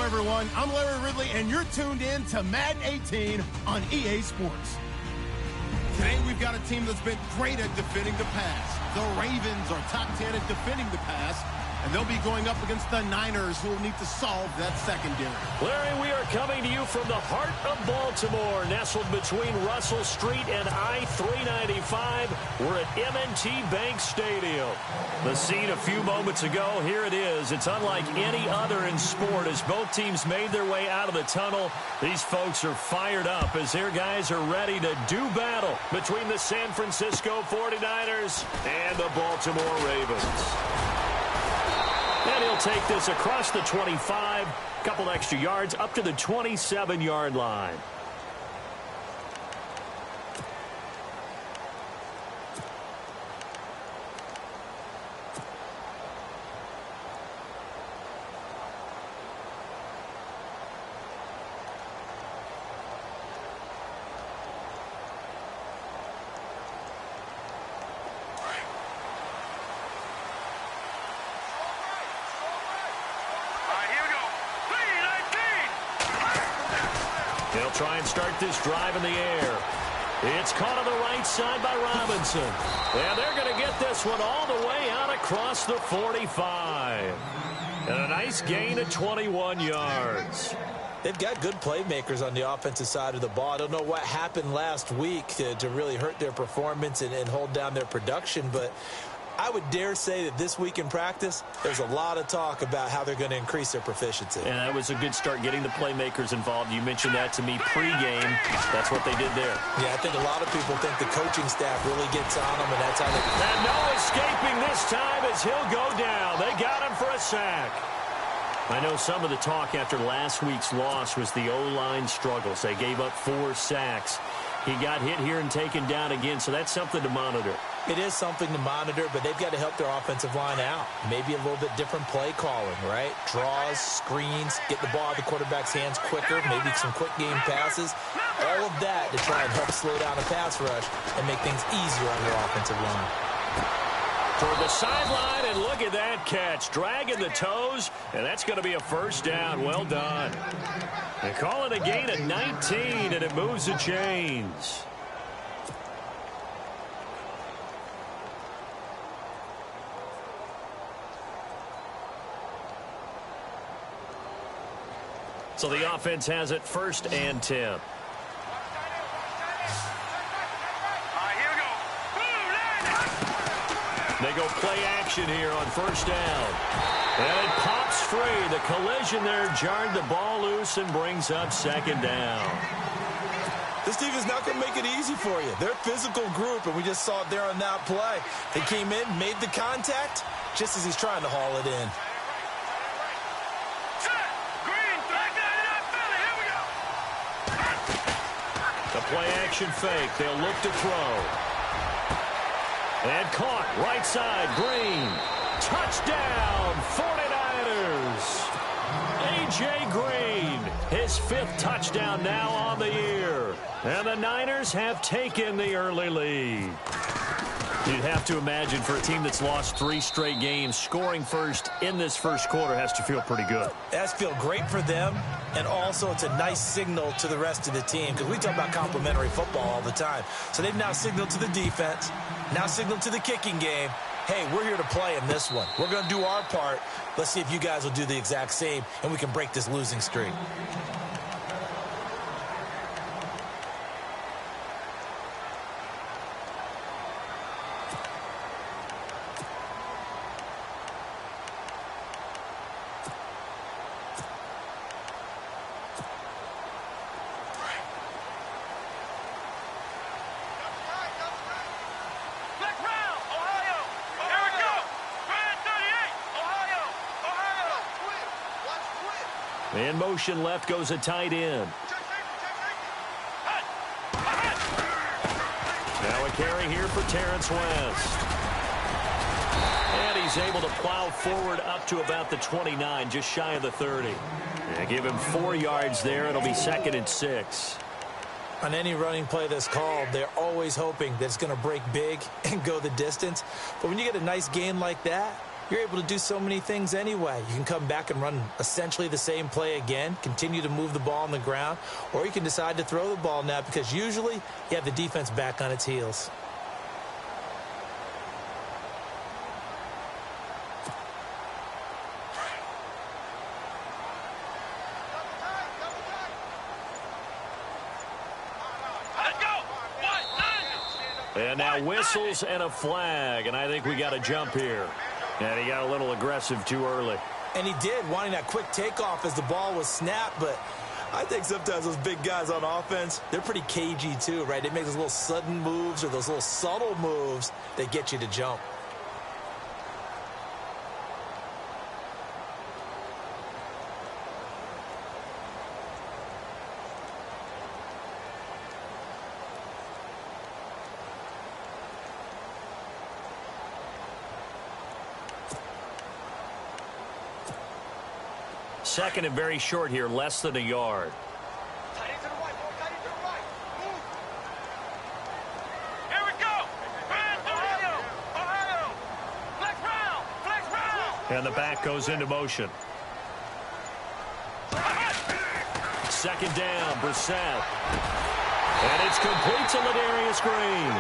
everyone. I'm Larry Ridley, and you're tuned in to Madden 18 on EA Sports. Today, we've got a team that's been great at defending the pass. The Ravens are top 10 at defending the pass, and they'll be going up against the Niners, who will need to solve that secondary. Larry, we are coming to you from the heart of Baltimore, nestled between Russell Street and I-395. We're at M&T Bank Stadium. The scene a few moments ago, here it is. It's unlike any other in sport. As both teams made their way out of the tunnel, these folks are fired up as their guys are ready to do battle between the San Francisco 49ers and the Baltimore Ravens. And he'll take this across the 25, couple extra yards up to the 27-yard line. They'll try and start this drive in the air. It's caught on the right side by Robinson. And they're going to get this one all the way out across the 45. And a nice gain of 21 yards. They've got good playmakers on the offensive side of the ball. I don't know what happened last week to really hurt their performance and hold down their production, but I would dare say that this week in practice, there's a lot of talk about how they're going to increase their proficiency. And that was a good start, getting the playmakers involved. You mentioned that to me pregame. That's what they did there. Yeah, I think a lot of people think the coaching staff really gets on them, and that's how they... And no escaping this time as he'll go down. They got him for a sack. I know some of the talk after last week's loss was the O-line struggles. They gave up 4 sacks. He got hit here and taken down again, so that's something to monitor. It is something to monitor, but they've got to help their offensive line out. Maybe a little bit different play calling, right? Draws, screens, get the ball out of the quarterback's hands quicker, maybe some quick game passes. All of that to try and help slow down the pass rush and make things easier on your offensive line. Toward the sideline, and look at that catch. Dragging the toes, and that's going to be a first down. Well done. They call it a gain of 19, and it moves the chains. So the offense has it 1st and 10. They go play action here on 1st down. And it pops free. The collision there jarred the ball loose and brings up 2nd down. This team is not going to make it easy for you. They're a physical group, and we just saw it there on that play. They came in, made the contact, just as he's trying to haul it in. The play-action fake. They'll look to throw. And caught. Right side. Green. Touchdown. 49ers. A.J. Green. His 5th touchdown now on the year. And the Niners have taken the early lead. You'd have to imagine for a team that's lost 3 straight games, scoring first in this first quarter has to feel pretty good. It has to feel great for them, and also it's a nice signal to the rest of the team, because we talk about complimentary football all the time. So they've now signaled to the defense, now signaled to the kicking game, hey, we're here to play in this one. We're going to do our part. Let's see if you guys will do the exact same, and we can break this losing streak. In motion left goes a tight end. Now a carry here for Terrence West. And he's able to plow forward up to about the 29, just shy of the 30. And give him 4 yards there. It'll be 2nd and 6. On any running play that's called, they're always hoping that it's going to break big and go the distance. But when you get a nice gain like that, you're able to do so many things anyway. You can come back and run essentially the same play again, continue to move the ball on the ground, or you can decide to throw the ball now because usually you have the defense back on its heels. And now whistles and a flag, and I think we got a jump here. And he got a little aggressive too early. And he did, wanting that quick takeoff as the ball was snapped, but I think sometimes those big guys on offense, they're pretty cagey too, right? They make those little sudden moves or those little subtle moves that get you to jump. Second and very short here, less than a yard. Here we go. Ohio. Flex round. And the back goes into motion. Second down, Brissett. And it's complete to Ladarius Green.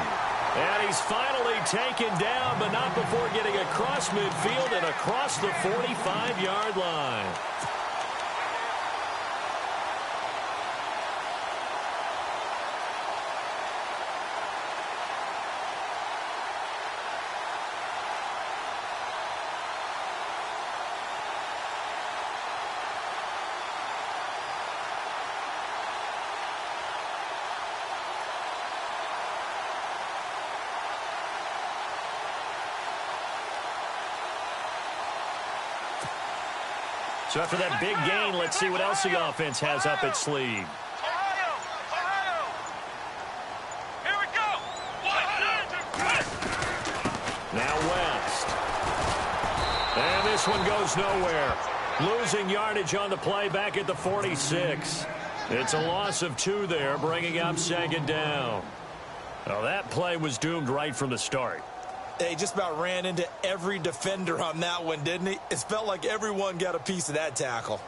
And he's finally taken down, but not before getting across midfield and across the 45-yard line. So after that big gain, let's see what else the offense has up its sleeve. Ohio. Here we go. Now West. And this one goes nowhere. Losing yardage on the play back at the 46. It's a loss of 2 there, bringing up second down. Well, that play was doomed right from the start. He just about ran into every defender on that one, didn't he? It felt like everyone got a piece of that tackle.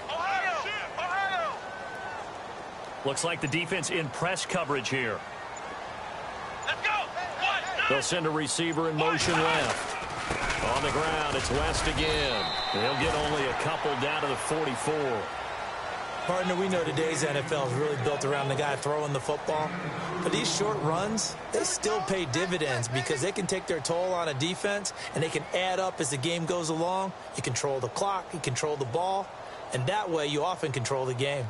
Ohio. Looks like the defense in press coverage here. Let's go. They'll send a receiver in motion left. On the ground, it's West again. They'll get only a couple down to the 44. Partner, we know today's NFL is really built around the guy throwing the football. But these short runs, they still pay dividends because they can take their toll on a defense and they can add up as the game goes along. You control the clock, you control the ball, and that way you often control the game.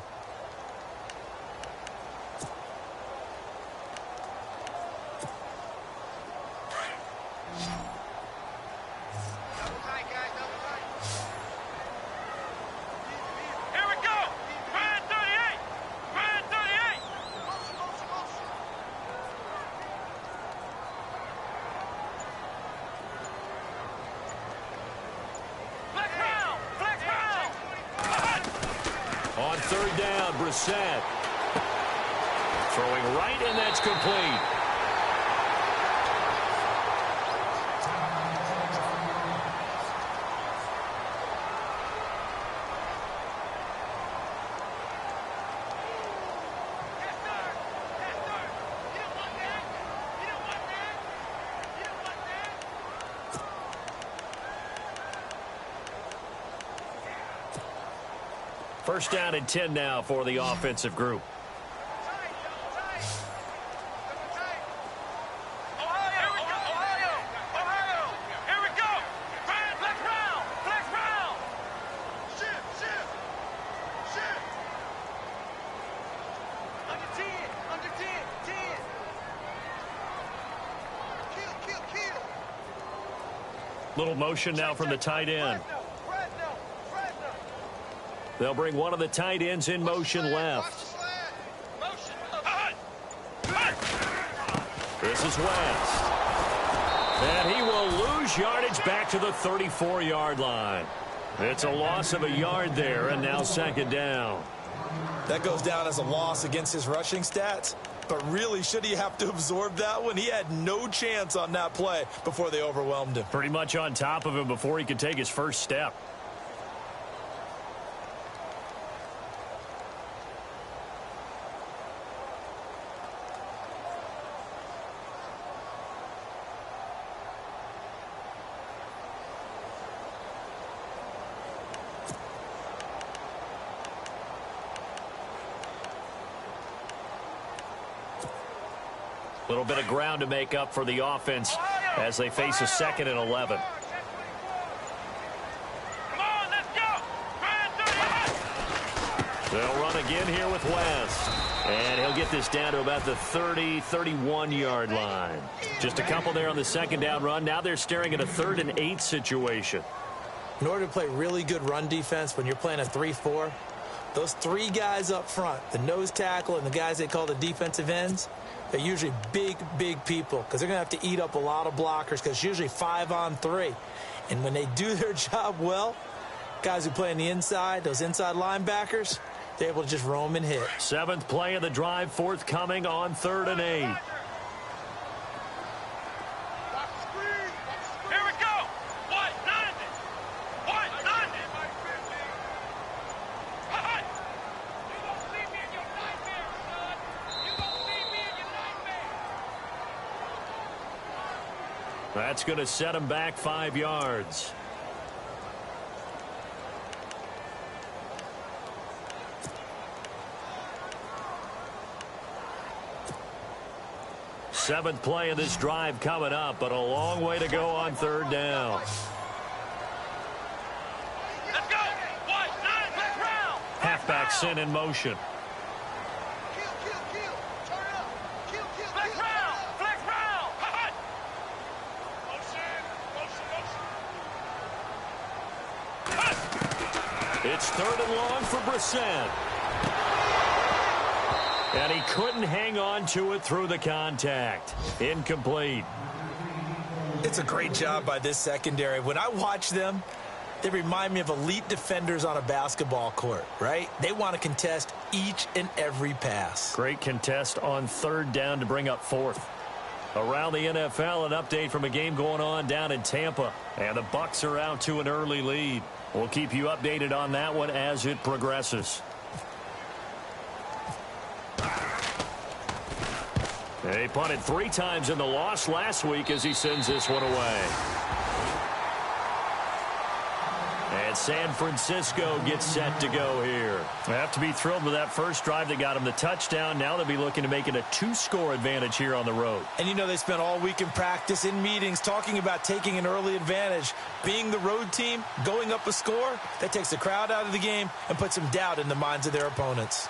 On third down, Brissett. Throwing right, and that's complete. First down and 10 now for the offensive group. Ohio. Here we go. Flex round. Shift. Under 10. Kill. Little motion now from the tight end. They'll bring one of the tight ends in motion left. This is West. And he will lose yardage back to the 34-yard line. It's a loss of a yard there, and now second down. That goes down as a loss against his rushing stats. But really, should he have to absorb that one? He had no chance on that play before they overwhelmed him. Pretty much on top of him before he could take his first step. A little bit of ground to make up for the offense as they face a 2nd and 11. Come on, let's go. They'll run again here with West. And he'll get this down to about the 30, 31-yard line. Just a couple there on the second down run. Now they're staring at a 3rd and 8 situation. In order to play really good run defense when you're playing a 3-4, those 3 guys up front, the nose tackle and the guys they call the defensive ends, they're usually big, big people because they're going to have to eat up a lot of blockers because it's usually 5-on-3. And when they do their job well, guys who play on the inside, those inside linebackers, they're able to just roam and hit. 7th play of the drive forthcoming on 3rd and 8. Here we go. What? 90. What? 90. Hi. You won't see me in your nightmare, son. You won't see me in your nightmare. That's going to set him back 5 yards. Seventh play of this drive coming up, but a long way to go on 3rd down. Let's go. What? 9. Let's round. Halfback sent in motion. Flex round. Flex round. Hi. Motion. It's 3rd and long for Brissett. And he couldn't hang on to it through the contact. Incomplete. It's a great job by this secondary. When I watch them, they remind me of elite defenders on a basketball court, right? They want to contest each and every pass. Great contest on 3rd down to bring up 4th. Around the NFL, an update from a game going on down in Tampa. And the Bucs are out to an early lead. We'll keep you updated on that one as it progresses. He punted 3 times in the loss last week as he sends this one away. And San Francisco gets set to go here. They have to be thrilled with that first drive that got him the touchdown. Now they'll be looking to make it a 2-score advantage here on the road. And you know they spent all week in practice, in meetings, talking about taking an early advantage. Being the road team, going up a score, that takes the crowd out of the game and puts some doubt in the minds of their opponents.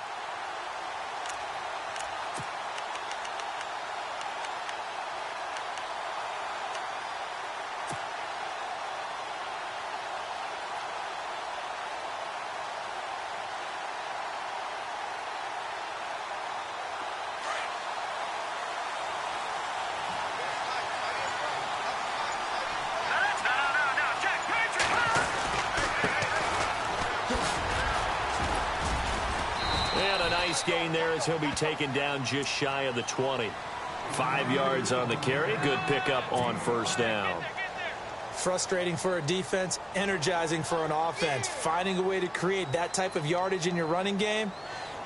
Gain there as he'll be taken down just shy of the 20. 5 yards on the carry. Good pickup on 1st down. Frustrating for a defense, energizing for an offense. Finding a way to create that type of yardage in your running game,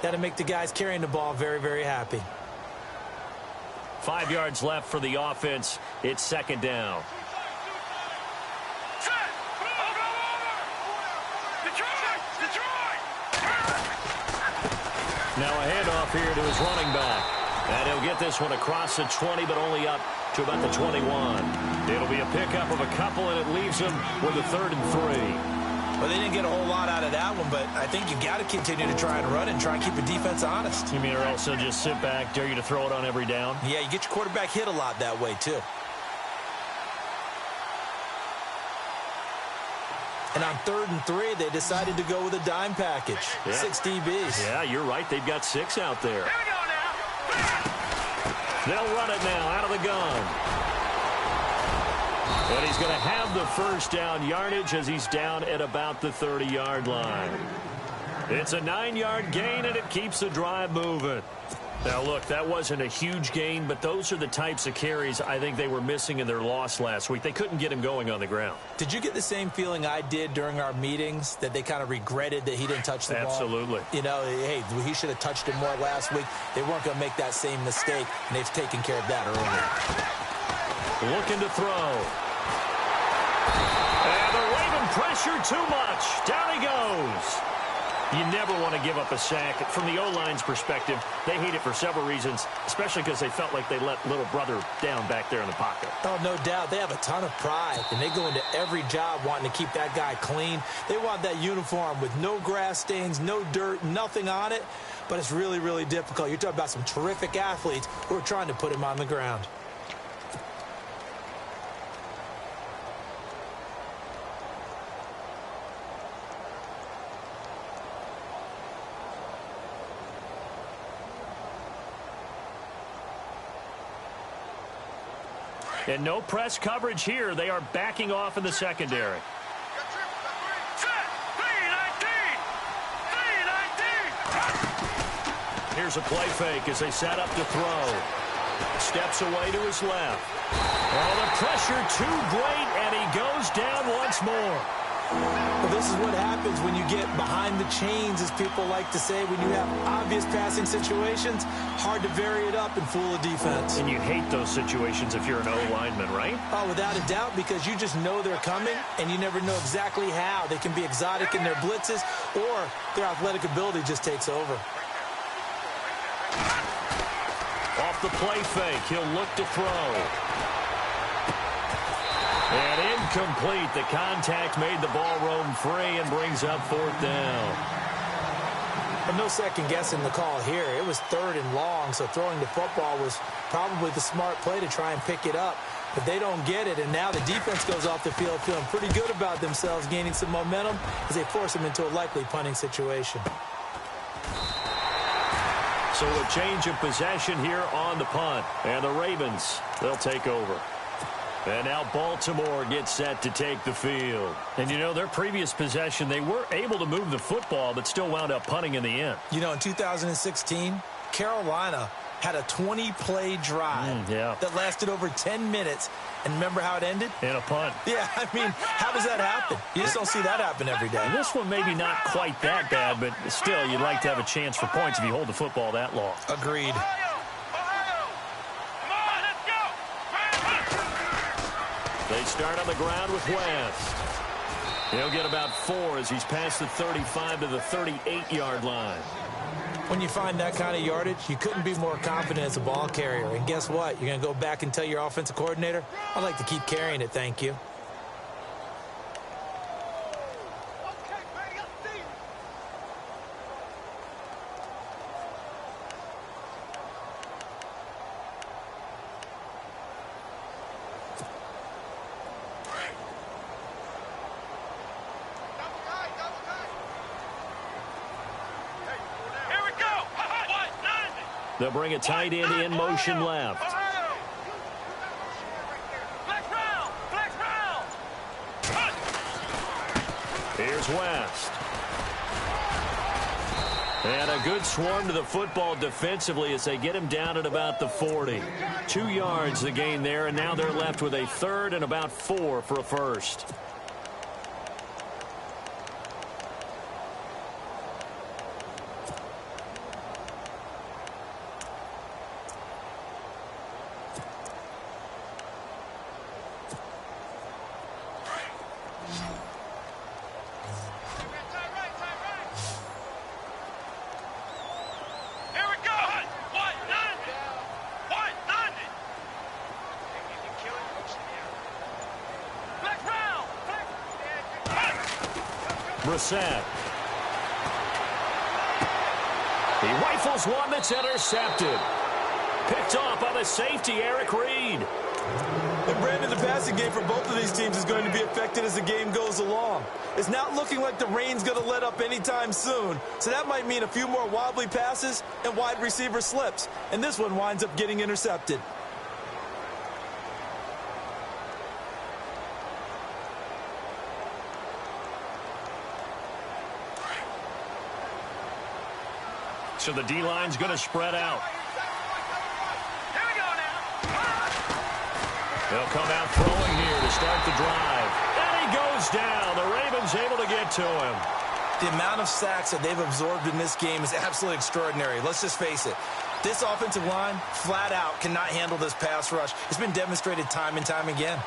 that'll make the guys carrying the ball very, very happy. 5 yards left for the offense. It's 2nd down. Now a handoff here to his running back. And he'll get this one across the 20, but only up to about the 21. It'll be a pickup of a couple, and it leaves him with a 3rd and 3. Well, they didn't get a whole lot out of that one, but I think you got to continue to try and run and try and keep the defense honest. You mean or else they'll just sit back, dare you to throw it on every down? Yeah, you get your quarterback hit a lot that way, too. And on 3rd and 3, they decided to go with a dime package. Yeah. 6 DBs. Yeah, you're right. They've got 6 out there. Here we go now. They'll run it now out of the gun. And he's going to have the first down yardage as he's down at about the 30-yard line. It's a 9-yard gain, and it keeps the drive moving. Now, look, that wasn't a huge gain, but those are the types of carries I think they were missing in their loss last week. They couldn't get him going on the ground. Did you get the same feeling I did during our meetings, that they kind of regretted that he didn't touch the ball? Absolutely. You know, hey, he should have touched it more last week. They weren't going to make that same mistake, and they've taken care of that earlier. Looking to throw. And the Raven pressure too much. Down he goes. You never want to give up a sack. From the O-line's perspective, they hate it for several reasons, especially because they felt like they let little brother down back there in the pocket. Oh, no doubt. They have a ton of pride, and they go into every job wanting to keep that guy clean. They want that uniform with no grass stains, no dirt, nothing on it, but it's really, really difficult. You're talking about some terrific athletes who are trying to put him on the ground. And no press coverage here. They are backing off in the secondary. Here's a play fake as they set up to throw. Steps away to his left. Oh, the pressure too great, and he goes down once more. Well, this is what happens when you get behind the chains, as people like to say. When you have obvious passing situations, hard to vary it up and fool a defense. And you hate those situations if you're an O-lineman, right? Oh, without a doubt, because you just know they're coming, and you never know exactly how. They can be exotic in their blitzes, or their athletic ability just takes over. Off the play fake, he'll look to throw. And incomplete. The contact made the ball roam free and brings up 4th down. But no second guessing the call here. It was 3rd and long, so throwing the football was probably the smart play to try and pick it up. But they don't get it, and now the defense goes off the field feeling pretty good about themselves, gaining some momentum as they force them into a likely punting situation. So a change of possession here on the punt. And the Ravens, they'll take over. And now Baltimore gets set to take the field. And, you know, their previous possession, they were able to move the football, but still wound up punting in the end. You know, in 2016, Carolina had a 20-play drive that lasted over 10 minutes. And remember how it ended? In a punt. Yeah, I mean, how does that happen? You just don't see that happen every day. And this one maybe not quite that bad, but still, you'd like to have a chance for points if you hold the football that long. Agreed. They start on the ground with West. He'll get about 4 as he's past the 35 to the 38-yard line. When you find that kind of yardage, you couldn't be more confident as a ball carrier. And guess what? You're going to go back and tell your offensive coordinator, I'd like to keep carrying it, thank you. They'll bring a tight end in motion left. Here's West. And a good swarm to the football defensively as they get him down at about the 40. 2 yards the gain there, and now they're left with a 3rd and about 4 for a first. Brissett. He rifles one that's intercepted. Picked off by the safety, Eric Reed. And Brandon, the passing game for both of these teams is going to be affected as the game goes along. It's not looking like the rain's going to let up anytime soon, so that might mean a few more wobbly passes and wide receiver slips. And this one winds up getting intercepted. So the D-line's going to spread out. Here we go now. They'll come out throwing here to start the drive. And he goes down. The Ravens able to get to him. The amount of sacks that they've absorbed in this game is absolutely extraordinary. Let's just face it. This offensive line, flat out, cannot handle this pass rush. It's been demonstrated time and time again.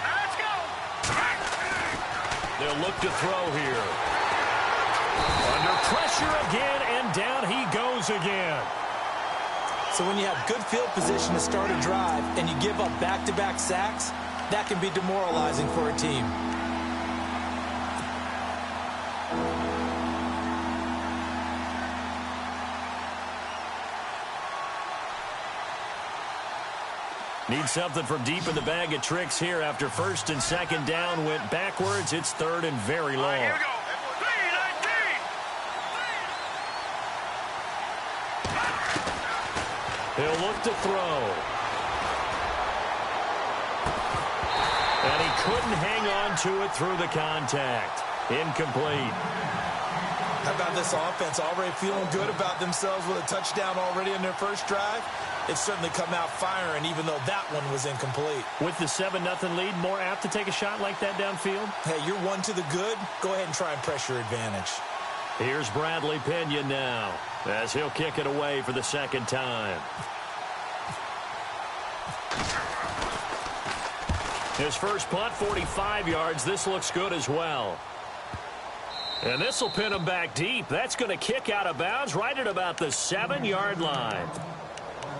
Let's go. They'll look to throw here. Under pressure again, and down he goes again. So when you have good field position to start a drive and you give up back-to-back sacks, that can be demoralizing for a team. Need something from deep in the bag of tricks here after first and second down went backwards. It's third and very long. Here we go. 3-19. He'll look to throw. And he couldn't hang on to it through the contact. Incomplete. How about this offense already feeling good about themselves with a touchdown already in their first drive? It's certainly come out firing, even though that one was incomplete. With the 7-0 lead, more apt to take a shot like that downfield? Hey, you're one to the good. Go ahead and try and pressure advantage. Here's Bradley Pinion now, as he'll kick it away for the second time. His first punt, 45 yards. This looks good as well. And this will pin him back deep. That's going to kick out of bounds right at about the 7-yard line.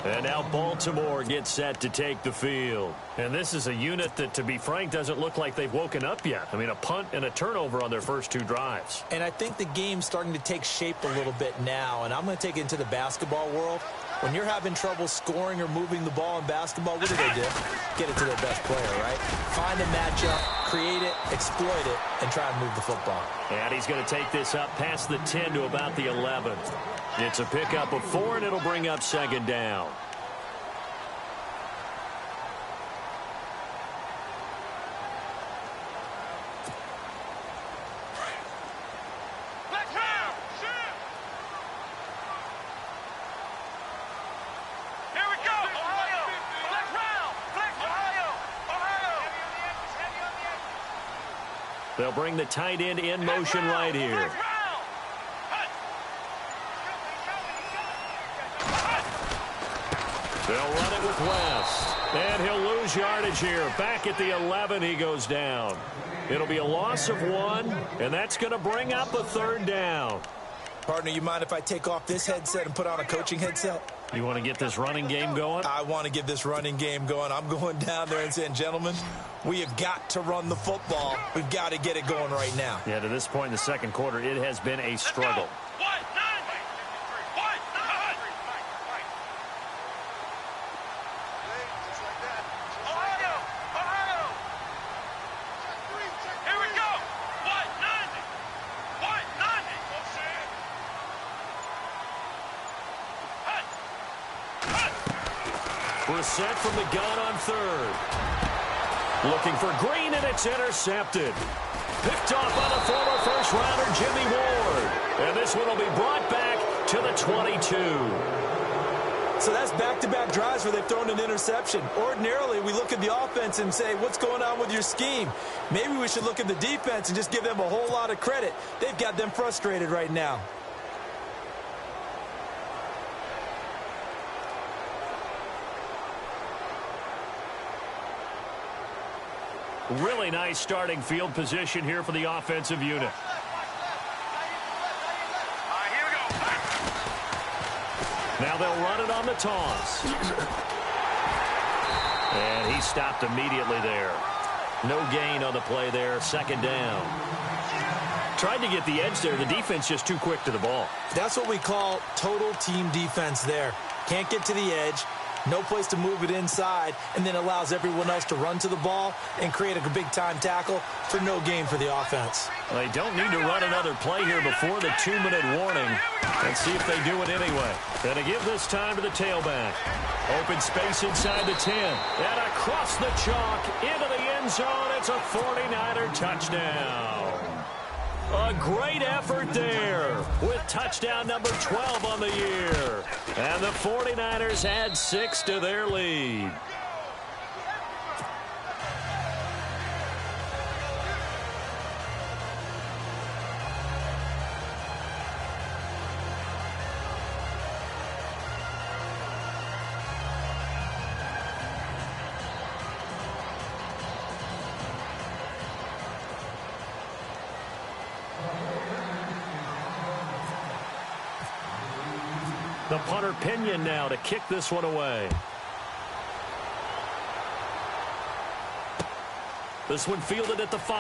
And now Baltimore gets set to take the field. And this is a unit that, to be frank, doesn't look like they've woken up yet. I mean, a punt and a turnover on their first two drives. And I think the game's starting to take shape a little bit now. And I'm going to take it into the basketball world. When you're having trouble scoring or moving the ball in basketball, what do? Get it to their best player, right? Find a matchup, create it, exploit it, and try and move the football. And he's going to take this up past the 10 to about the 11. It's a pickup of 4, and it'll bring up second down. Let's round. Here we go. Ohio. Let's round. Flex Ohio. Ohio. Heavy on the edge. They'll bring the tight end in motion right here. Flex round. They'll run it with West. And he'll lose yardage here. Back at the 11, he goes down. It'll be a loss of 1, and that's going to bring up a third down. Partner, you mind if I take off this headset and put on a coaching headset? You want to get this running game going? I want to get this running game going. I'm going down there and saying, gentlemen, we have got to run the football. We've got to get it going right now. Yeah, to this point in the second quarter, it has been a struggle. Set from the gun on third. Looking for Green, and it's intercepted. Picked off by the former first-rounder Jimmy Ward. And this one will be brought back to the 22. So that's back-to-back drives where they've thrown an interception. Ordinarily, we look at the offense and say, what's going on with your scheme? Maybe we should look at the defense and just give them a whole lot of credit. They've got them frustrated right now. Really nice starting field position here for the offensive unit. Here we go. Now they'll run it on the toss. And he stopped immediately there. No gain on the play there. Second down. Tried to get the edge there. The defense just too quick to the ball. That's what we call total team defense there. Can't get to the edge. No place to move it inside, and then allows everyone else to run to the ball and create a big-time tackle for no gain for the offense. They don't need to run another play here before the 2-minute warning. Let's see if they do it anyway. Gonna give this time to the tailback. Open space inside the 10. And across the chalk into the end zone. It's a 49er touchdown. A great effort there with touchdown number 12 on the year. And the 49ers add 6 to their lead. The punter Pinion now to kick this one away. This one fielded at the 5.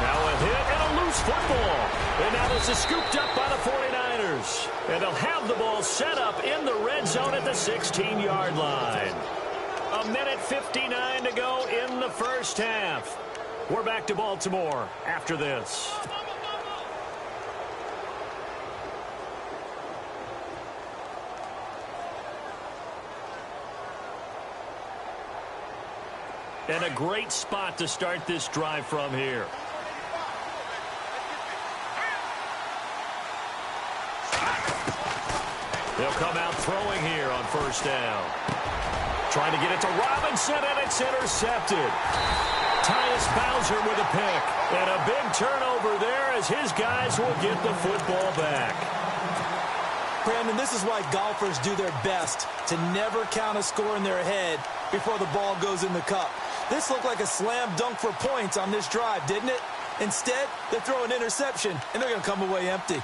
Now a hit and a loose football. And now this is scooped up by the 49ers. And they'll have the ball set up in the red zone at the 16-yard line. 1:59 to go in the first half. We're back to Baltimore after this. And a great spot to start this drive from here. They'll come out throwing here on first down. Trying to get it to Robinson, and it's intercepted. Tyus Bowser with a pick. And a big turnover there as his guys will get the football back. Brandon, this is why golfers do their best to never count a score in their head before the ball goes in the cup. This looked like a slam dunk for points on this drive, didn't it? Instead, they throw an interception, and they're going to come away empty.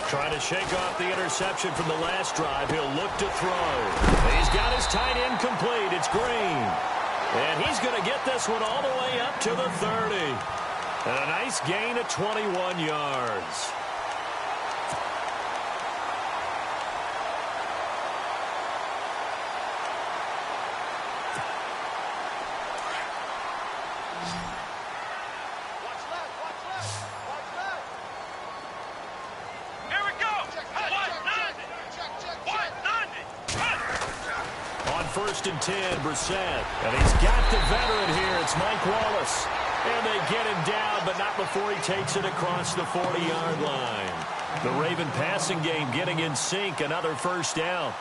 Trying to shake off the interception from the last drive. He'll look to throw. He's got his tight end complete. It's Green. And he's going to get this one all the way up to the 30. And a nice gain of 21 yards. First and 10, Brissett. And he's got the veteran here. It's Mike Wallace. And they get him down, but not before he takes it across the 40-yard line. The Raven passing game getting in sync. Another first down.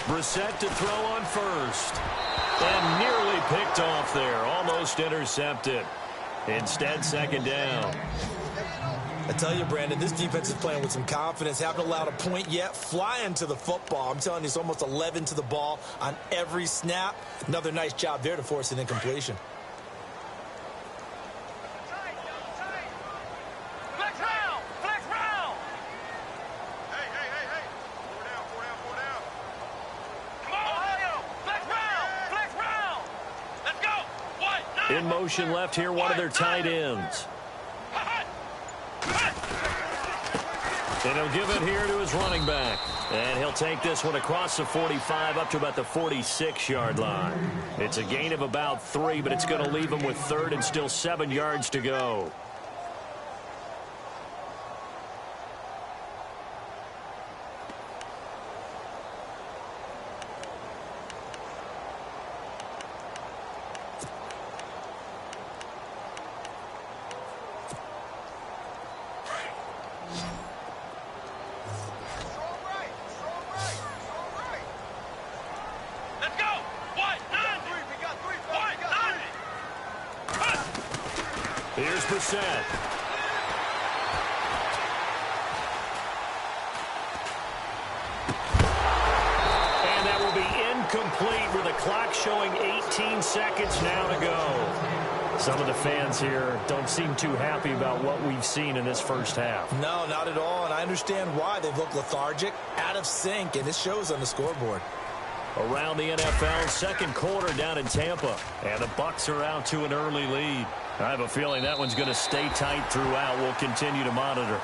Brissett to throw on first. And nearly picked off there. Almost intercepted. Instead, second down. I tell you, Brandon, this defense is playing with some confidence. Haven't allowed a point yet. Flying to the football. I'm telling you, it's almost 11 to the ball on every snap. Another nice job there to force an incompletion. In motion left here, one of their tight ends. And he'll give it here to his running back. And he'll take this one across the 45 up to about the 46-yard line. It's a gain of about 3, but it's going to leave him with third and still 7 yards to go. Here's Brissett. showing 18 seconds now to go. Some of the fans here don't seem too happy about what we've seen in this first half. No, not at all, and I understand why. They've looked lethargic, out of sync, and it shows on the scoreboard. Around the NFL, second quarter down in Tampa, and the Bucs are out to an early lead. I have a feeling that one's going to stay tight throughout. We'll continue to monitor.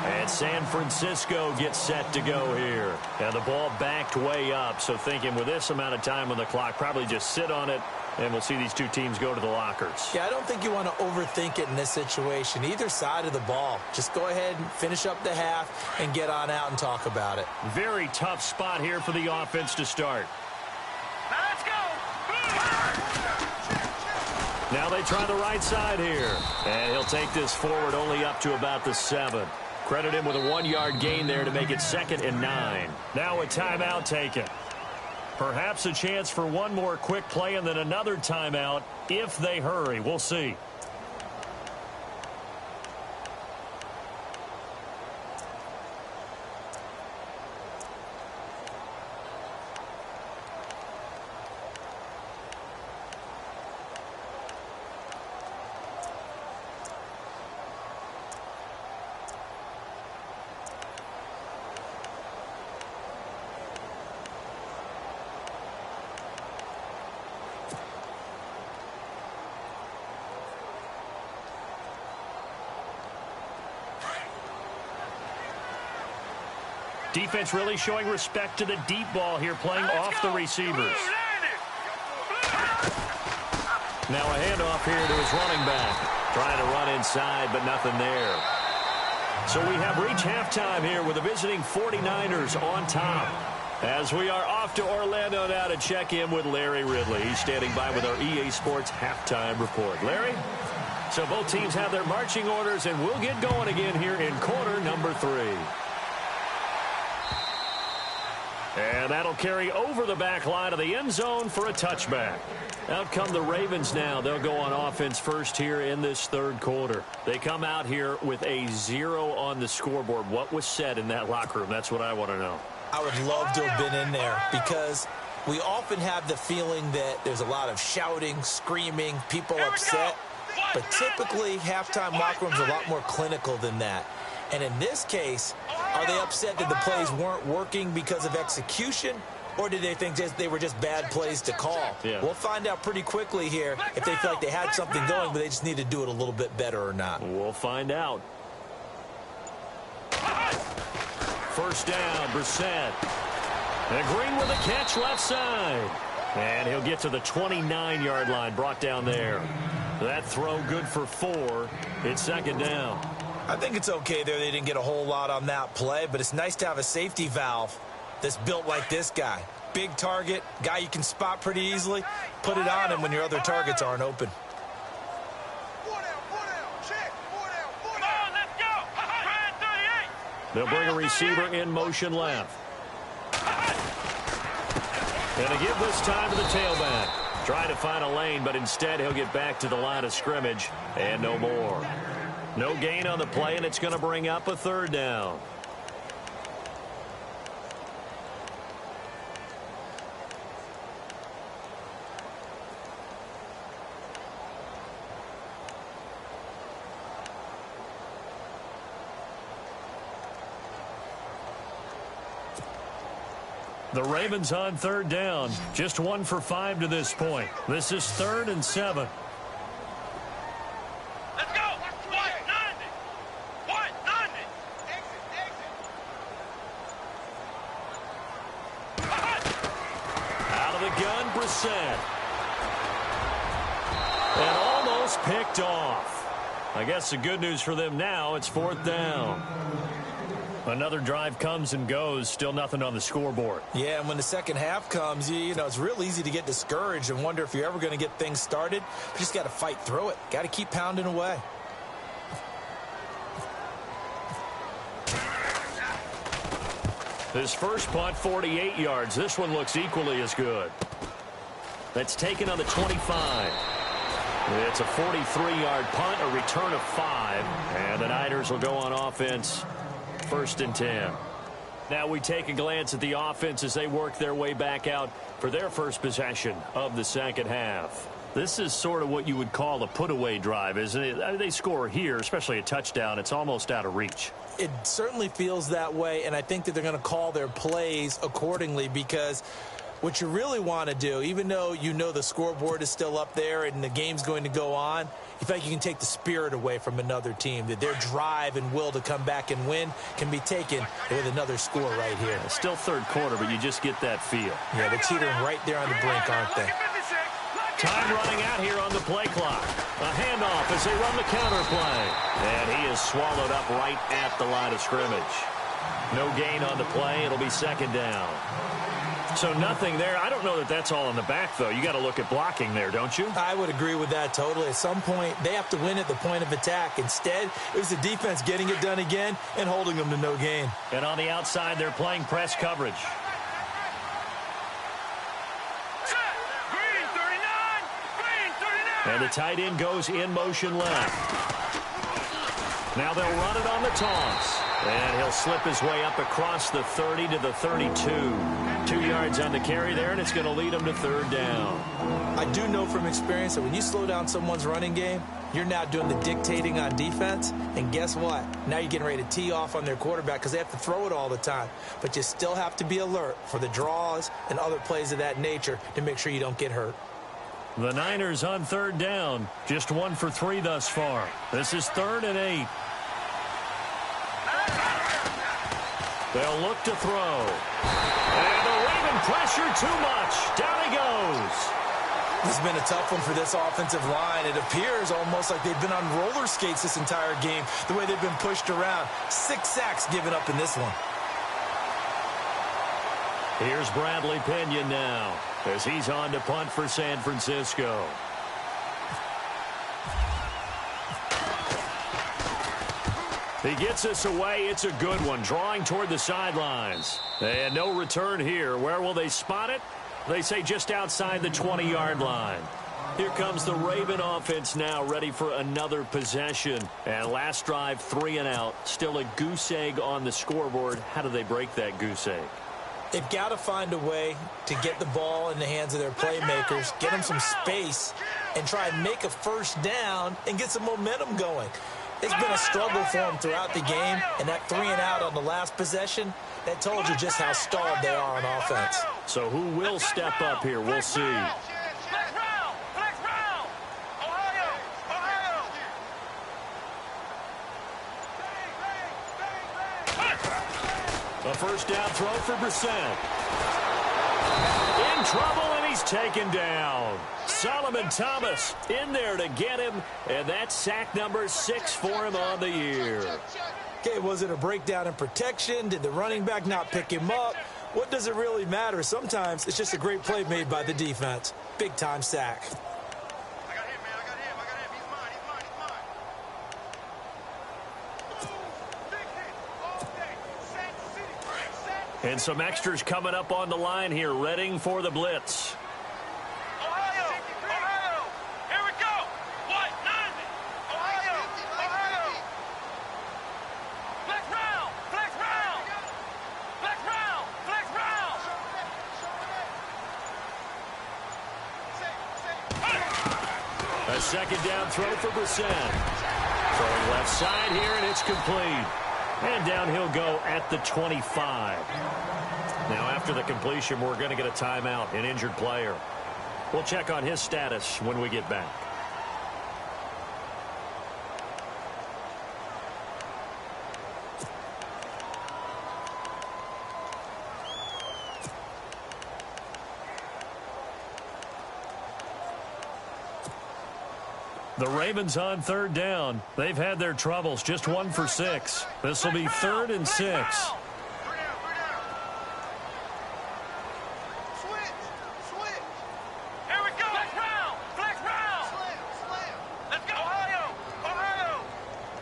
And San Francisco gets set to go here. And the ball backed way up, so thinking with this amount of time on the clock, probably just sit on it, and we'll see these two teams go to the lockers. Yeah, I don't think you want to overthink it in this situation. Either side of the ball. Just go ahead and finish up the half and get on out and talk about it. Very tough spot here for the offense to start. Now let's go. Now they try the right side here. And he'll take this forward only up to about the 7. Credit him with a 1-yard gain there to make it 2nd and 9. Now a timeout taken. Perhaps a chance for one more quick play and then another timeout if they hurry. We'll see. Defense really showing respect to the deep ball here, playing off the receivers. Now a handoff here to his running back. Trying to run inside, but nothing there. So we have reached halftime here with the visiting 49ers on top. As we are off to Orlando now to check in with Larry Ridley. He's standing by with our EA Sports halftime report. Larry? So both teams have their marching orders, and we'll get going again here in quarter number 3. And that'll carry over the back line of the end zone for a touchback. Out come the Ravens now. They'll go on offense first here in this third quarter. They come out here with a 0 on the scoreboard. What was said in that locker room? That's what I want to know. I would love to have been in there because we often have the feeling that there's a lot of shouting, screaming, people upset. But typically, halftime locker rooms are a lot more clinical than that. And in this case, are they upset that the plays weren't working because of execution, or did they think they were just bad plays to call? Yeah. We'll find out pretty quickly here if they feel like they had something going, but they just need to do it a little bit better or not. We'll find out. First down, Brissett. And Green with a catch left side. And he'll get to the 29-yard line, brought down there. That throw good for 4. It's 2nd down. I think it's okay there. They didn't get a whole lot on that play, but it's nice to have a safety valve that's built like this guy. Big target, guy you can spot pretty easily. Put it on him when your other targets aren't open. They'll bring a receiver in motion left. And they give this time to the tailback. Trying to find a lane, but instead he'll get back to the line of scrimmage and no more. No gain on the play, and it's going to bring up a 3rd down. The Ravens on 3rd down. Just 1 for 5 to this point. This is 3rd and 7. Let's go. 190. 190. Out of the gun, Brissett. And almost picked off. I guess the good news for them now, it's 4th down. Another drive comes and goes, still nothing on the scoreboard. Yeah, and when the second half comes, you know, it's real easy to get discouraged and wonder if you're ever going to get things started. You just got to fight through it. Got to keep pounding away. His first punt, 48 yards. This one looks equally as good. That's taken on the 25. It's a 43-yard punt, a return of 5. And the Niners will go on offense. 1st and 10. Now we take a glance at the offense as they work their way back out for their first possession of the second half. This is sort of what you would call a put-away drive, isn't it? I mean, they score here, especially a touchdown. It's almost out of reach. It certainly feels that way, and I think that they're going to call their plays accordingly, because what you really want to do, even though you know the scoreboard is still up there and the game's going to go on, you feel like you can take the spirit away from another team, that their drive and will to come back and win can be taken with another score right here. It's still third quarter, but you just get that feel. Yeah, they're teetering right there on the brink, aren't they? Time running out here on the play clock. A handoff as they run the counter play. And he is swallowed up right at the line of scrimmage. No gain on the play. It'll be second down. So nothing there. I don't know that that's all in the back, though. You got to look at blocking there, don't you? I would agree with that totally. At some point, they have to win at the point of attack. Instead, it was the defense getting it done again and holding them to no gain. And on the outside, they're playing press coverage. And the tight end goes in motion left. Now they'll run it on the toss. And he'll slip his way up across the 30 to the 32. 2 yards on the carry there, and it's going to lead him to third down. I do know from experience that when you slow down someone's running game, you're now doing the dictating on defense. And guess what? Now you're getting ready to tee off on their quarterback because they have to throw it all the time. But you still have to be alert for the draws and other plays of that nature to make sure you don't get hurt. The Niners on third down. Just 1 for 3 thus far. This is 3rd and 8. They'll look to throw. And the Raven pressure too much. Down he goes. It's been a tough one for this offensive line. It appears almost like they've been on roller skates this entire game, the way they've been pushed around. 6 sacks given up in this one. Here's Bradley Pinion now as he's on to punt for San Francisco. He gets us away. It's a good one, drawing toward the sidelines. And no return here. Where will they spot it? They say just outside the 20-yard line. Here comes the Raven offense now, ready for another possession. And last drive, 3 and out. Still a goose egg on the scoreboard. How do they break that goose egg? They've got to find a way to get the ball in the hands of their playmakers, get them some space, and try and make a first down and get some momentum going. It's been a struggle for them throughout the game, and that 3 and out on the last possession, that told you just how stalled they are on offense. So who will step up here? We'll see. A first down throw for Brissett. In trouble, and he's taken down. Solomon Thomas in there to get him, and that's sack number 6 for him on the year. Okay, was it a breakdown in protection? Did the running back not pick him up? What does it really matter? Sometimes it's just a great play made by the defense. Big-time sack. And some extras coming up on the line here, readying for the blitz. Ohio! Here we go! What? 90! Ohio! Flex round! Flex round! Flex round! Flex round! A second down throw for Brissett. Throwing left side here, and it's complete. And down he'll go at the 25. Now, after the completion, we're going to get a timeout, an injured player. We'll check on his status when we get back. The Ravens on third down. They've had their troubles, just 1 for 6. This will be 3rd and 6. Here we go! Flex round! Flex round! Let's go! Ohio!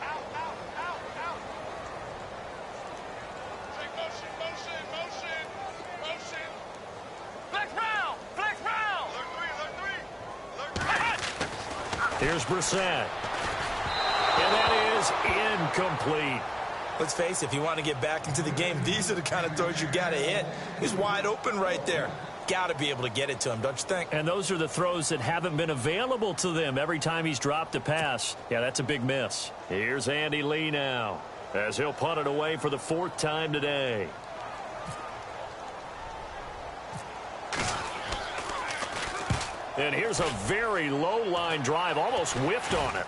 Out! Take motion! Flex round! Flex round! Here's Brissett. And that is incomplete. Let's face it, if you want to get back into the game, these are the kind of throws you got to hit. He's wide open right there. Got to be able to get it to him, don't you think? And those are the throws that haven't been available to them every time he's dropped a pass. Yeah, that's a big miss. Here's Andy Lee now, as he'll punt it away for the 4th time today. And here's a very low line drive, almost whiffed on it.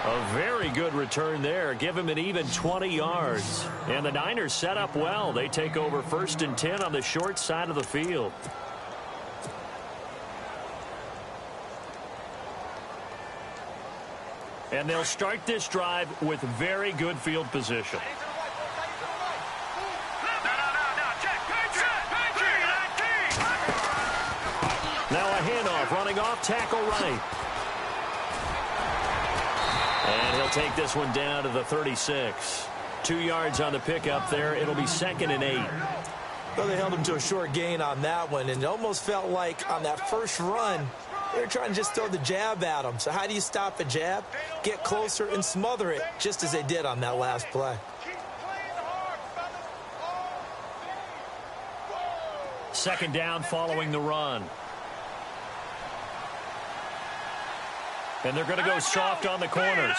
A very good return there. Give him an even 20 yards. And the Niners set up well. They take over 1st and 10 on the short side of the field. And they'll start this drive with very good field position. Now a handoff, running off, tackle right. And he'll take this one down to the 36. 2 yards on the pickup there. It'll be 2nd and 8. Well, they held him to a short gain on that one, and it almost felt like on that first run, they were trying to just throw the jab at him. So how do you stop a jab? Get closer and smother it, just as they did on that last play. Second down following the run. And they're going to go soft on the corners.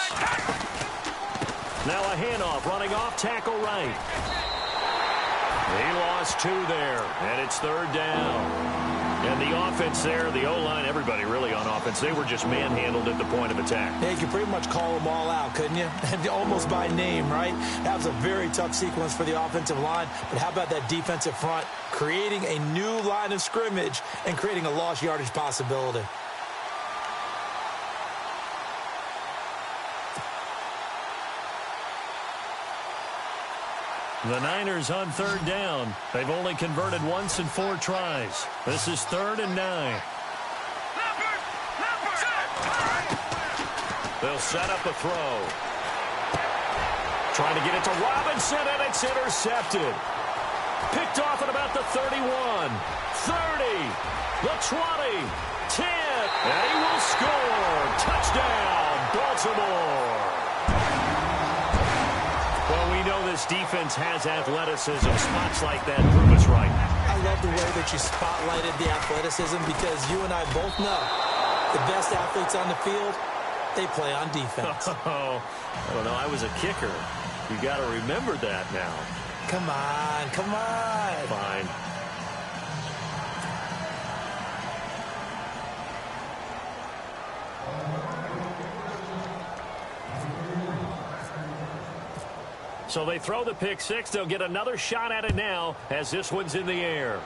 Now a handoff, running off, tackle right. He lost 2 there, and it's 3rd down. And the offense there, the O-line, everybody really on offense, they were just manhandled at the point of attack. Yeah, you could pretty much call them all out, couldn't you? Almost by name, right? That was a very tough sequence for the offensive line. But how about that defensive front, creating a new line of scrimmage and creating a lost yardage possibility? The Niners on 3rd down. They've only converted once in 4 tries. This is 3rd and 9. They'll set up a throw. Trying to get it to Robinson, and it's intercepted. Picked off at about the 31, 30, the 20, 10, and he will score. Touchdown, Baltimore. Well, we know this defense has athleticism. Spots like that prove us right. I love the way that you spotlighted the athleticism because you and I both know the best athletes on the field, they play on defense. Oh, I don't know. I was a kicker. You got to remember that now. Come on, come on. Fine. So they throw the pick 6. They'll get another shot at it now as this one's in the air.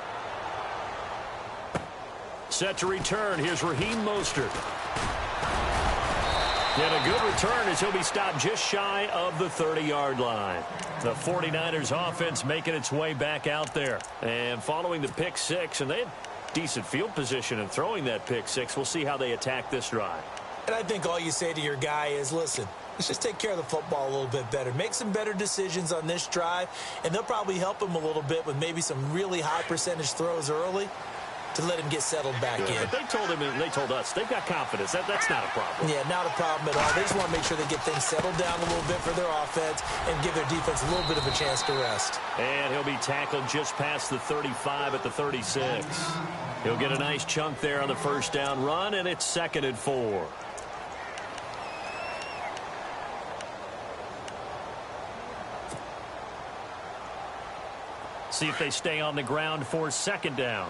Set to return. Here's Raheem Mostert. And a good return as he'll be stopped just shy of the 30-yard line. The 49ers offense making its way back out there. And following the pick 6, and they had decent field position in throwing that pick 6. We'll see how they attack this drive. And I think all you say to your guy is, listen, let's just take care of the football a little bit better. Make some better decisions on this drive, and they'll probably help him a little bit with maybe some really high percentage throws early to let him get settled back in. But they told him, and they told us, they've got confidence. That's not a problem. Yeah, not a problem at all. They just want to make sure they get things settled down a little bit for their offense and give their defense a little bit of a chance to rest. And he'll be tackled just past the 35 at the 36. He'll get a nice chunk there on the first down run, and it's 2nd and 4. See if they stay on the ground for 2nd down.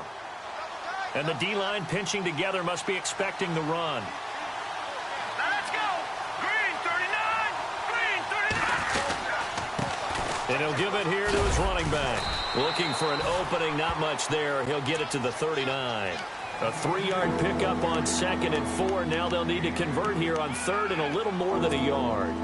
And the D-line pinching together must be expecting the run. Now let's go. Green 39. Green 39. And he'll give it here to his running back. Looking for an opening, not much there. He'll get it to the 39. A 3-yard pickup on 2nd and 4. Now they'll need to convert here on 3rd and a little more than a yard.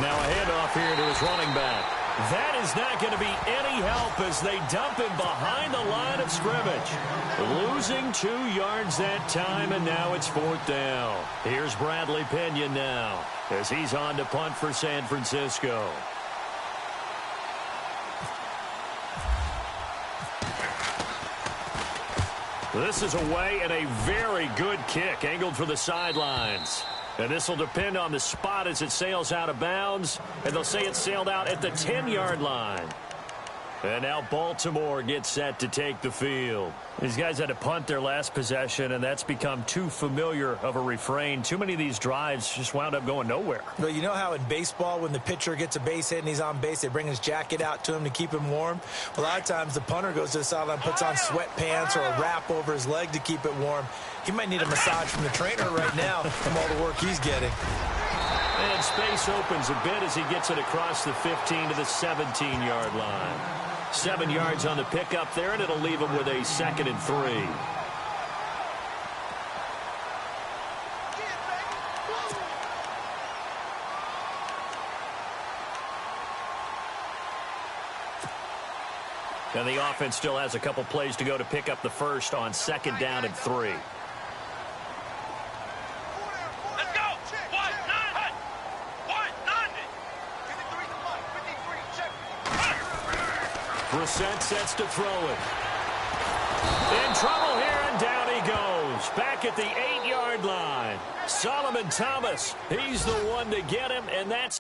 Now a handoff here to his running back. That is not going to be any help as they dump him behind the line of scrimmage. Losing 2 yards that time, and now it's 4th down. Here's Bradley Pena now as he's on to punt for San Francisco. This is away and a very good kick angled for the sidelines. And this will depend on the spot as it sails out of bounds. And they'll say it sailed out at the 10-yard line. And now Baltimore gets set to take the field. These guys had to punt their last possession, and that's become too familiar of a refrain. Too many of these drives just wound up going nowhere. Well, you know how in baseball when the pitcher gets a base hit and he's on base, they bring his jacket out to him to keep him warm? Well, a lot of times the punter goes to the sideline, puts on sweatpants or a wrap over his leg to keep it warm. He might need a massage from the trainer right now from all the work he's getting. And space opens a bit as he gets it across the 15 to the 17-yard line. 7 yards on the pickup there, and it'll leave him with a 2nd and 3. And the offense still has a couple plays to go to pick up the first on 2nd down and 3. Brissett sets to throw it. In trouble here, and down he goes. Back at the 8-yard line. Solomon Thomas, he's the one to get him, and that's...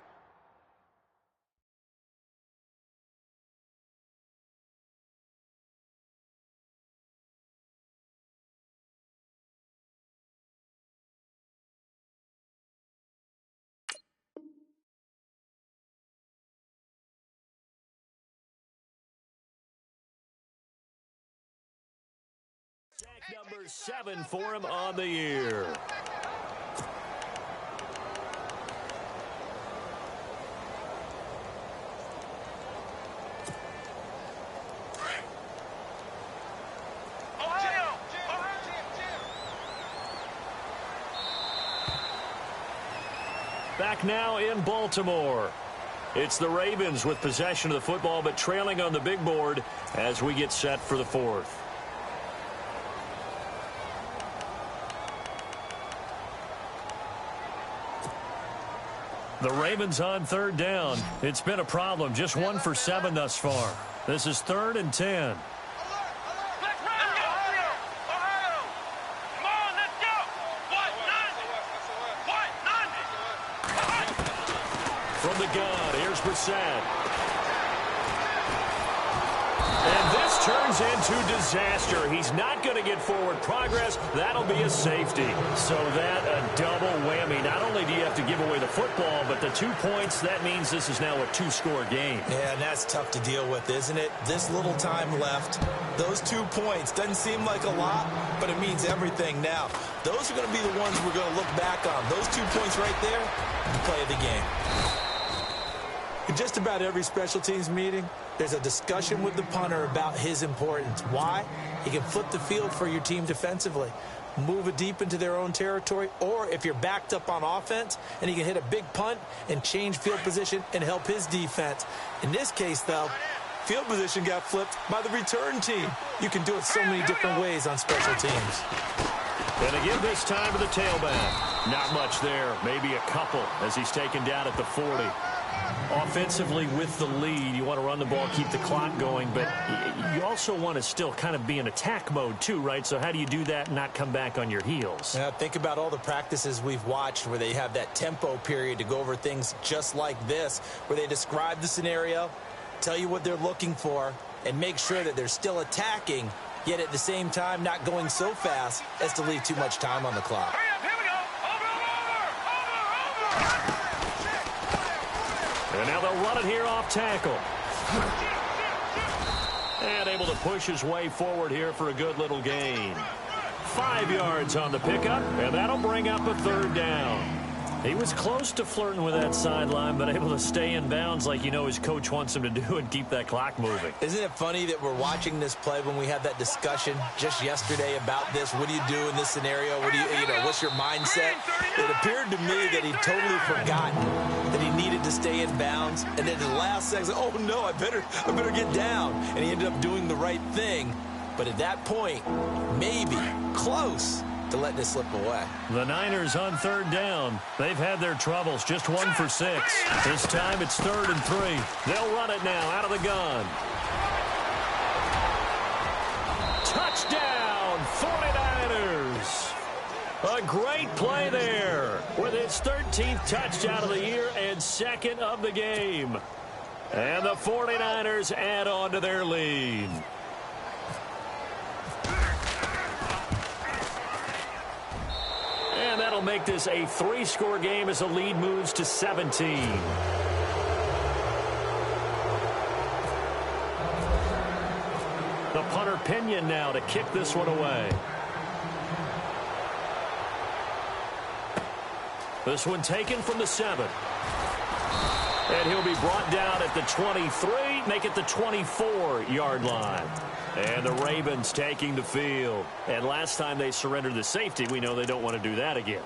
number 7 for him on the year. Back now in Baltimore. It's the Ravens with possession of the football, but trailing on the big board as we get set for the 4th. The Ravens on 3rd down. It's been a problem. Just 1 for 7 thus far. This is 3rd and 10. From the gun, here's Brissett. And this turns into disaster. He's not going to get forward progress. That'll be a safety. So that a double whammy. Not only do you have to give away the football, but the 2 points, that means this is now a 2-score game. Yeah, and that's tough to deal with, isn't it? This little time left. Those 2 points doesn't seem like a lot, but it means everything now. Those are going to be the ones we're going to look back on. Those 2 points right there, the play of the game. In just about every special teams meeting, there's a discussion with the punter about his importance. Why? He can flip the field for your team defensively, move it deep into their own territory, or if you're backed up on offense, and he can hit a big punt and change field position and help his defense. In this case, though, field position got flipped by the return team. You can do it so many different ways on special teams. And again this time to the tailback. Not much there, maybe a couple as he's taken down at the 40. Offensively with the lead, you want to run the ball, keep the clock going, but you also want to still kind of be in attack mode too, right? So how do you do that and not come back on your heels? Yeah, think about all the practices we've watched where they have that tempo period to go over things just like this, where they describe the scenario, tell you what they're looking for, and make sure that they're still attacking, yet at the same time not going so fast as to leave too much time on the clock. And now they'll run it here off tackle. And able to push his way forward here for a good little gain. 5 yards on the pickup, and that'll bring up a 3rd down. He was close to flirting with that sideline, but able to stay in bounds like his coach wants him to do and keep that clock moving. Isn't it funny that we're watching this play when we had that discussion just yesterday about this? What do you do in this scenario? What do what's your mindset? It appeared to me that he totally forgot that he needed to stay in bounds, and then in the last second, oh no, I better get down, and he ended up doing the right thing. But at that point, maybe close to letting it slip away. The Niners on third down. They've had their troubles, just 1 for 6. This time it's 3rd and 3. They'll run it now out of the gun. Touchdown, 49ers. A great play there with his 13th touchdown of the year and 2nd of the game. And the 49ers add on to their lead. And that'll make this a 3-score game as the lead moves to 17. The punter Pinion now to kick this one away. This one taken from the 7. And he'll be brought down at the 23, make it the 24-yard line. And the Ravens taking the field. And last time they surrendered the safety, we know they don't want to do that again.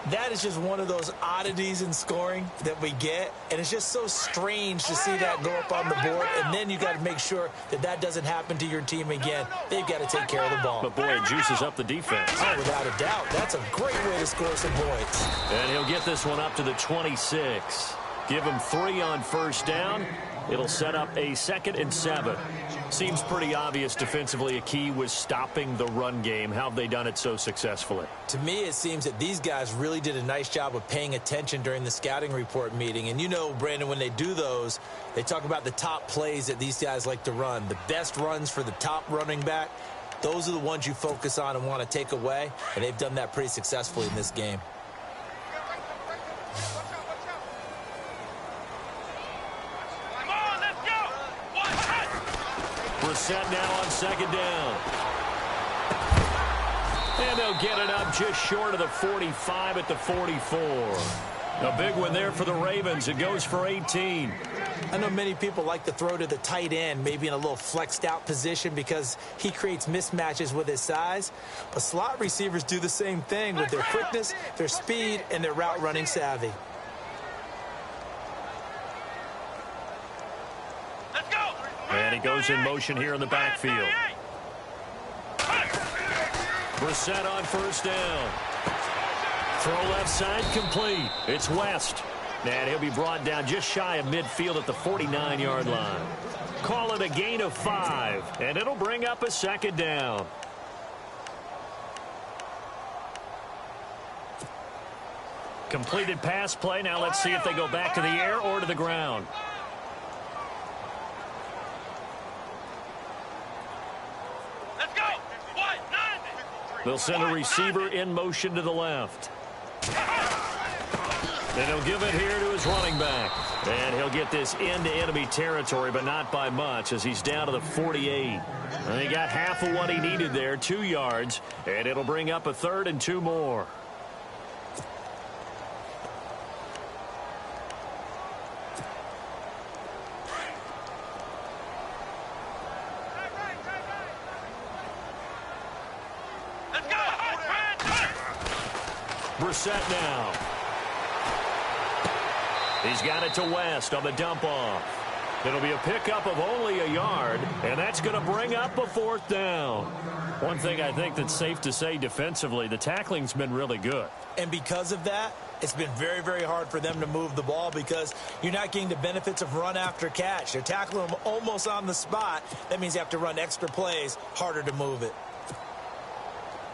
That is just one of those oddities in scoring that we get. And it's just so strange to see that go up on the board. And then you got to make sure that that doesn't happen to your team again. They've got to take care of the ball. But, boy, it juices up the defense. Oh, without a doubt. That's a great way to score some points. And he'll get this one up to the 26. Give him 3 on first down. It'll set up a 2nd and 7. Seems pretty obvious defensively a key was stopping the run game. How have they done it so successfully? To me, it seems that these guys really did a nice job of paying attention during the scouting report meeting. And Brandon, when they do those, they talk about the top plays that these guys like to run. The best runs for the top running back, those are the ones you focus on and want to take away. And they've done that pretty successfully in this game. Brissett now on 2nd down. And they'll get it up just short of the 45 at the 44. A big one there for the Ravens. It goes for 18. I know many people like to throw to the tight end, maybe in a little flexed out position because he creates mismatches with his size. But slot receivers do the same thing with their quickness, their speed, and their route running savvy. And he goes in motion here in the backfield. Brissett on first down. Throw left side complete. It's West. And he'll be brought down just shy of midfield at the 49-yard line. Call it a gain of 5. And it'll bring up a 2nd down. Completed pass play. Now let's see if they go back to the air or to the ground. They'll send a receiver in motion to the left. And he'll give it here to his running back. And he'll get this into enemy territory, but not by much as he's down to the 48. And he got half of what he needed there, 2 yards. And it'll bring up a 3rd and 2 more. Brissett now. He's got it to West on the dump off. It'll be a pickup of only a yard, and that's going to bring up a 4th down. One thing I think that's safe to say defensively, the tackling's been really good. And because of that, it's been very, very hard for them to move the ball because you're not getting the benefits of run after catch. They're tackling them almost on the spot. That means you have to run extra plays, harder to move it.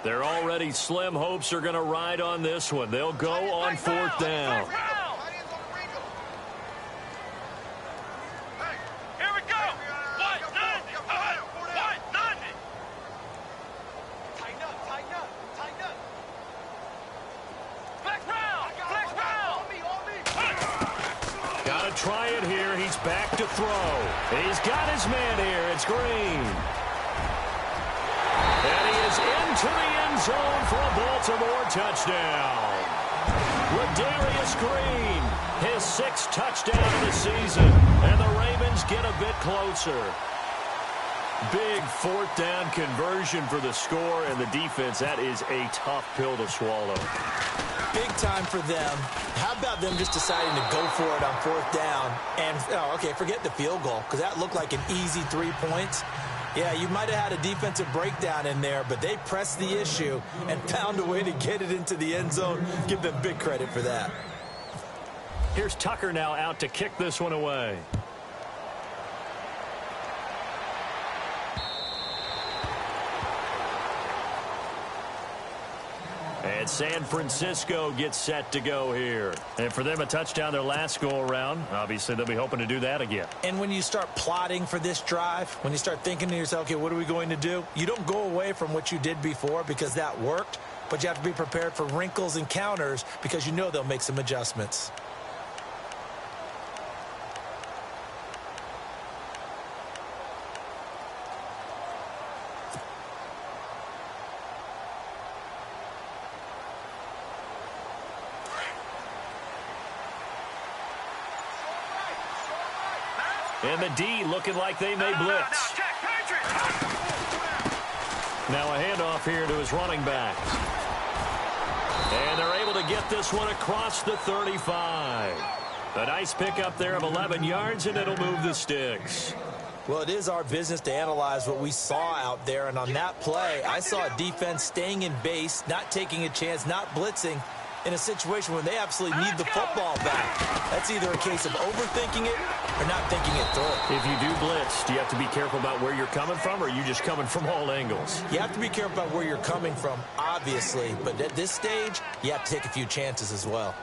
Their already slim hopes are going to ride on this one. They'll go on 4th down. Here we go. White 90. White 90. Tighten up, tighten up, tighten up. Flex round, flex round. Got to try it here. He's back to throw. He's got his man here. It's Green. And he is into the end zone for a Baltimore touchdown. Ladarius Green, his 6th touchdown of the season, and the Ravens get a bit closer. Big 4th down conversion for the score, and the defense, that is a tough pill to swallow. Big time for them. How about them just deciding to go for it on 4th down? And, forget the field goal, because that looked like an easy 3 points. Yeah, you might have had a defensive breakdown in there, but they pressed the issue and found a way to get it into the end zone. Give them big credit for that. Here's Tucker now out to kick this one away. And San Francisco gets set to go here. And for them, a touchdown their last go-around. Obviously, they'll be hoping to do that again. And when you start plotting for this drive, when you start thinking to yourself, okay, what are we going to do? You don't go away from what you did before because that worked, but you have to be prepared for wrinkles and counters because you know they'll make some adjustments. And the D looking like they may blitz. Now a handoff here to his running back. And they're able to get this one across the 35. A nice pickup there of 11 yards, and it'll move the sticks. Well, it is our business to analyze what we saw out there. And on that play, I saw a defense staying in base, not taking a chance, not blitzing, in a situation where they absolutely need the football back. That's either a case of overthinking it or not thinking it through. If you do blitz, do you have to be careful about where you're coming from, or are you just coming from all angles? You have to be careful about where you're coming from, obviously. But at this stage, you have to take a few chances as well.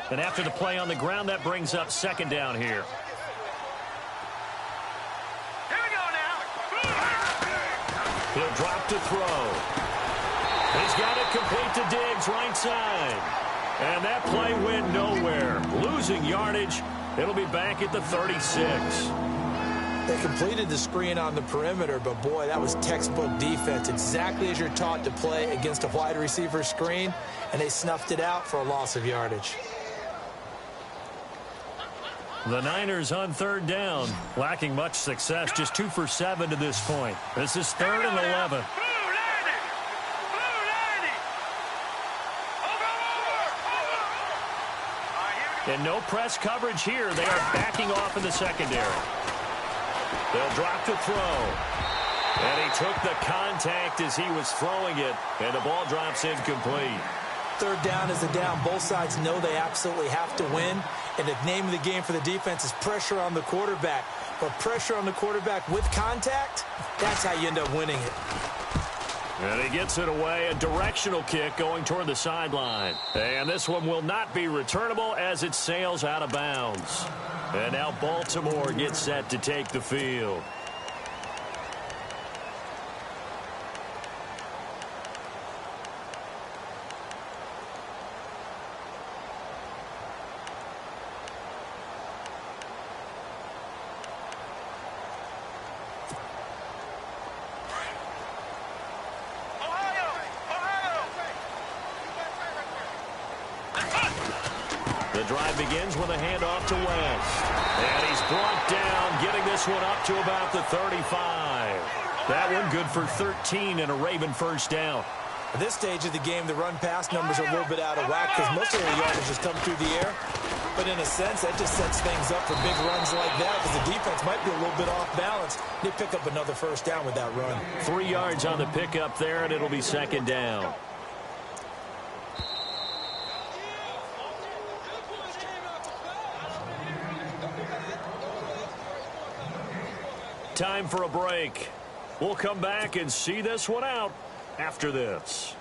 And after the play on the ground, that brings up 2nd down here. He'll drop to throw. He's got it complete to Diggs, right side. And that play went nowhere. Losing yardage. It'll be back at the 36. They completed the screen on the perimeter, but boy, that was textbook defense. Exactly as you're taught to play against a wide receiver screen, and they snuffed it out for a loss of yardage. The Niners on 3rd down, lacking much success, just 2 for 7 to this point. This is 3rd and 11. And no press coverage here. They are backing off in the secondary. They'll drop to throw. And he took the contact as he was throwing it, and the ball drops incomplete. 3rd down is a down. Both sides know they absolutely have to win. And the name of the game for the defense is pressure on the quarterback. But pressure on the quarterback with contact, that's how you end up winning it. And he gets it away. A directional kick going toward the sideline. And this one will not be returnable as it sails out of bounds. And now Baltimore gets set to take the field. The drive begins with a handoff to West. And he's brought down, getting this one up to about the 35. That one good for 13 and a Raven 1st down. At this stage of the game, the run-pass numbers are a little bit out of whack because most of the yardage is coming through the air. But in a sense, that just sets things up for big runs like that because the defense might be a little bit off balance. They pick up another 1st down with that run. 3 yards on the pickup there, and it'll be 2nd down. Time for a break. We'll come back and see this one out after this.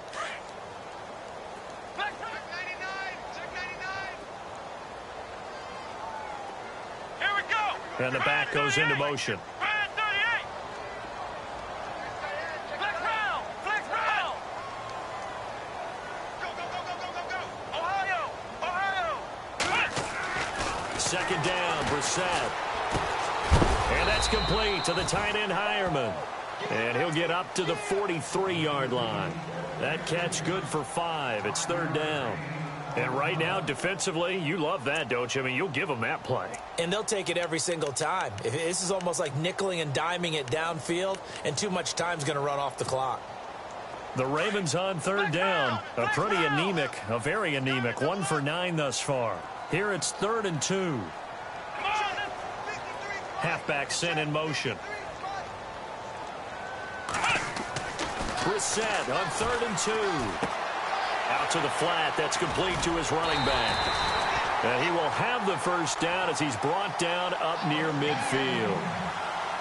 Here we go. And the back goes into motion. Second down, Brissett. And that's complete to the tight end, Hireman. And he'll get up to the 43-yard line. That catch good for 5. It's 3rd down. And right now, defensively, you love that, don't you? I mean, you'll give them that play. And they'll take it every single time. This is almost like nickeling and diming it downfield, and too much time's going to run off the clock. The Ravens on 3rd down. A pretty anemic, a very anemic 1 for 9 thus far. Here it's 3rd and 2. Halfback sent in motion. Brissett on 3rd and 2. Out to the flat. That's complete to his running back. And he will have the first down as he's brought down up near midfield.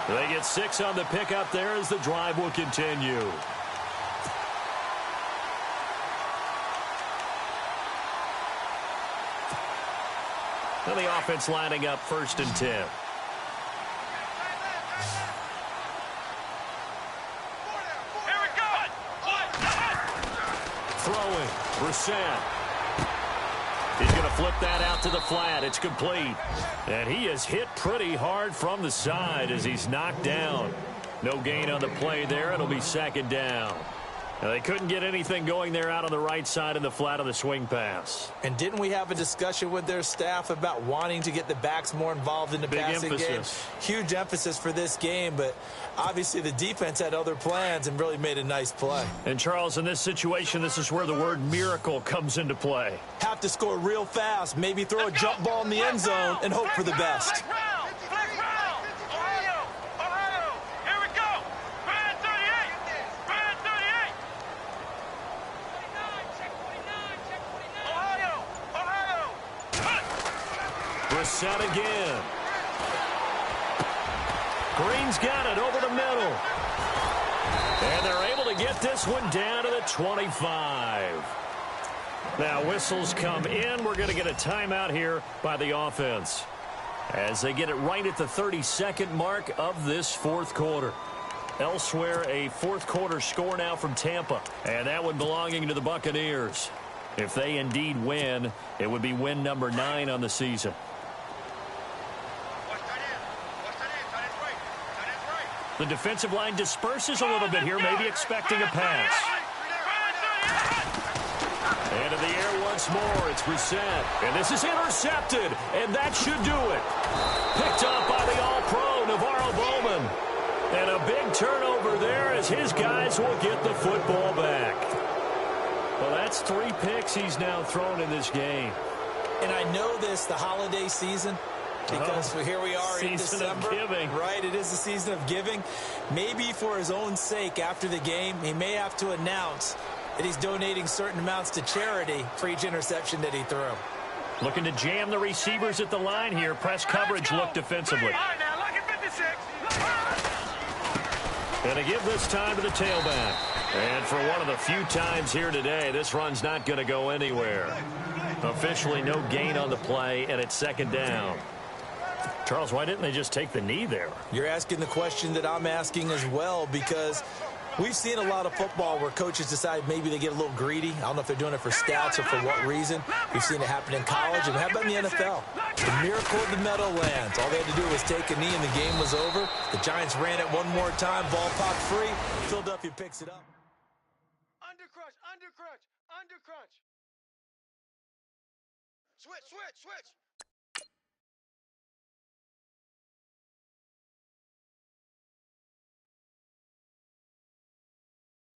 They get 6 on the pickup there as the drive will continue. And the offense lining up 1st and 10. Throwing, Brissett. He's going to flip that out to the flat. It's complete. And he is hit pretty hard from the side as he's knocked down. No gain on the play there. It'll be 2nd down. Now, they couldn't get anything going there out on the right side of the flat of the swing pass. And didn't we have a discussion with their staff about wanting to get the backs more involved in the passing game? Huge emphasis for this game, but obviously the defense had other plans and really made a nice play. And, Charles, in this situation, this is where the word miracle comes into play. Have to score real fast, maybe throw a jump ball in the end zone and hope for the best. Brissett again. Green's got it over the middle. And they're able to get this one down to the 25. Now whistles come in. We're going to get a timeout here by the offense as they get it right at the 32nd mark of this 4th quarter. Elsewhere, a 4th quarter score now from Tampa. And that one belonging to the Buccaneers. If they indeed win, it would be win number 9 on the season. The defensive line disperses a little bit here, maybe expecting a pass. And in the air once more, it's Brissett. And this is intercepted, and that should do it. Picked up by the All-Pro, Navarro Bowman. And a big turnover there as his guys will get the football back. Well, that's 3 picks he's now thrown in this game. And I know this, the holiday season, because here we are in December. Season of giving. Right, it is the season of giving. Maybe for his own sake after the game, he may have to announce that he's donating certain amounts to charity for each interception that he threw. Looking to jam the receivers at the line here. Press coverage look defensively. And to give this time to the tailback. And for one of the few times here today, this run's not going to go anywhere. Officially no gain on the play, and it's 2nd down. Charles, why didn't they just take the knee there? You're asking the question that I'm asking as well, because we've seen a lot of football where coaches decide maybe they get a little greedy. I don't know if they're doing it for stats or for what reason. We've seen it happen in college, and how about in the NFL? The miracle of the Meadowlands. All they had to do was take a knee, and the game was over. The Giants ran it one more time. Ball popped free. Philadelphia picks it up. Undercrunch, undercrunch, undercrunch. Switch, switch, switch.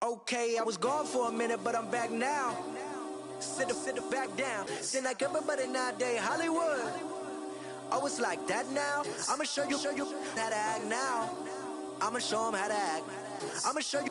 Okay, I was gone for a minute, but I'm back now. Sit the back down. Seem like everybody nowadays Hollywood. Oh, it's like that now. I'ma show you how to act now. I'ma show them how to act. I'ma show you.